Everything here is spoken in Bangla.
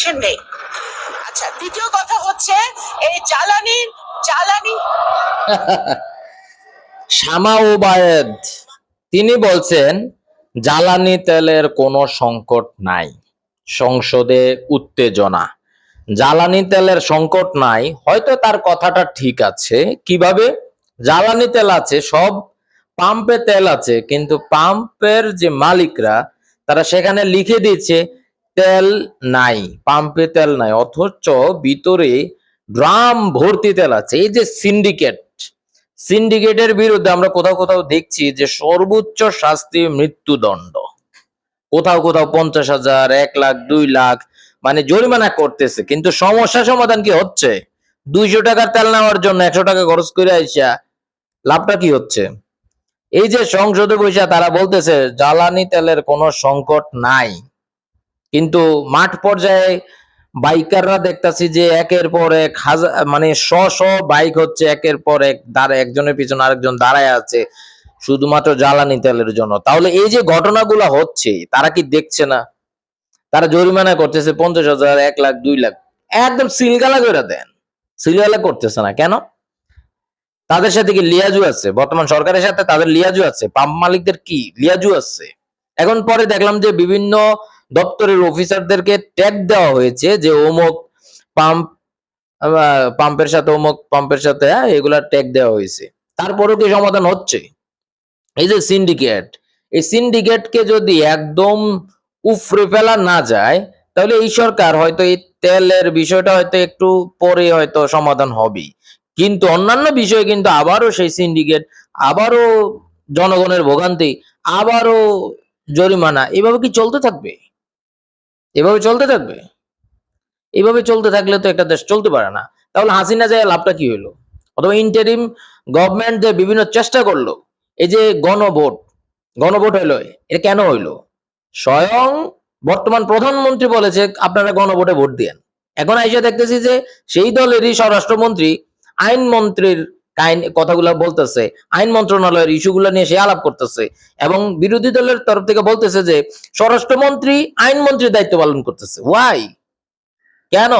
টেনশন নেই। আচ্ছা, দ্বিতীয় কথা হচ্ছে এই জ্বালানি শামা ওবায়েদ তিনি বলছেন জ্বালানি তেলের কোনো সংকট নাই, সংসদে উত্তেজনা। জ্বালানি তেলের সংকট নাই, হয়তো তার কথাটা ঠিক আছে। কিভাবে? জ্বালানি তেল আছে, সব পাম্পে তেল আছে, কিন্তু পাম্পের যে মালিকরা তারা সেখানে লিখে দিচ্ছে তেল নাই, পাম্পে তেল নাই, অথচ ভিতরে ড্রাম ভর্তি তেল আছে। এই যে সিন্ডিকেটের বিরুদ্ধে আমরা কোথাও কোথাও দেখছি যে সর্বোচ্চ শাস্তি মৃত্যুদণ্ড, কোথাও কোথাও 50,000, 1 লাখ, 2 লাখ মানে জরিমানা করতেছে। কিন্তু সমস্যা সমাধান কি হচ্ছে? 200 টাকার তেল নেওয়ার জন্য 100 টাকা খরচ করে আইসা লাভটা কি হচ্ছে? এই যে সংসদে বসে তারা বলতেছে জ্বালানি তেলের কোনো সংকট নাই, কিন্তু মাঠ পর্যায়ে বাইকাররা দেখতাছি যে একের পর এক মানে শ বাইক হচ্ছে একের পর এক দাঁড়ায়, একজনের পিছনে আরেকজন দাঁড়ায় আছে শুধুমাত্র জ্বালানি তেলের জন্য। তাহলে এই যে ঘটনাগুলো হচ্ছে তারা কি দেখছে না? তারা জরিমানা করতেছে 50,000, 1 লাখ, 2 লাখ, একদম সিলগালা করে দেন। সিলগালা করতেছে না কেন? তাদের সাথে কি লিয়াজু আছে? বর্তমান সরকারের সাথে তাদের লিয়াজু আছে? পাম্প মালিকদের কি লিয়াজু আছে? এখন পরে দেখলাম যে বিভিন্ন দপ্তরের অফিসারদেরকে ট্যাগ দেওয়া হয়েছে যে অমুক পাম্প পাম্পের সাথে অমুক পাম্পের সাথে এগুলা ট্যাগ দেওয়া হয়েছে। তারপরেও কি সমাধান হচ্ছে? এই যে সিন্ডিকেট, এই সিন্ডিকেটকে যদি একদম উফরে ফেলা না যায় তাহলে এই সরকার হয়তো এই তেলের বিষয়টা হয়তো একটু পরে হয়তো সমাধান হবে, কিন্তু অন্যান্য বিষয়ে কিন্তু আবারও সেই সিন্ডিকেট, আবারও জনগণের ভোগান্তি, আবারও জরিমানা। এভাবে কি চলতে থাকবে? এভাবে চলতে থাকবে? এভাবে চলতে থাকলে তো একটা দেশ চলতে পারে না। তাহলে হাসিনা যায় লাভটা কি হলো? অথবা ইন্টারিম গভর্নমেন্ট যে বিভিন্ন চেষ্টা করলো, এই যে গণভোট হইলো, এটা কেন হইলো? স্বয়ং বর্তমান প্রধানমন্ত্রী বলেছে আপনারা গণভোটে ভোট দেন। এখন আইসা দেখতেছি যে সেই দলেরই স্বরাষ্ট্রমন্ত্রী আইনমন্ত্রীর কথাগুলো বলতেছে, আইন মন্ত্রণালয়ের ইস্যুগুলো নিয়ে সে আলাপ করতেছে, এবং বিরোধী দলের তরফ থেকে বলতেছে যে স্বরাষ্ট্রমন্ত্রী আইনমন্ত্রীর দায়িত্ব পালন করতেছে। ওয়াই? কেন?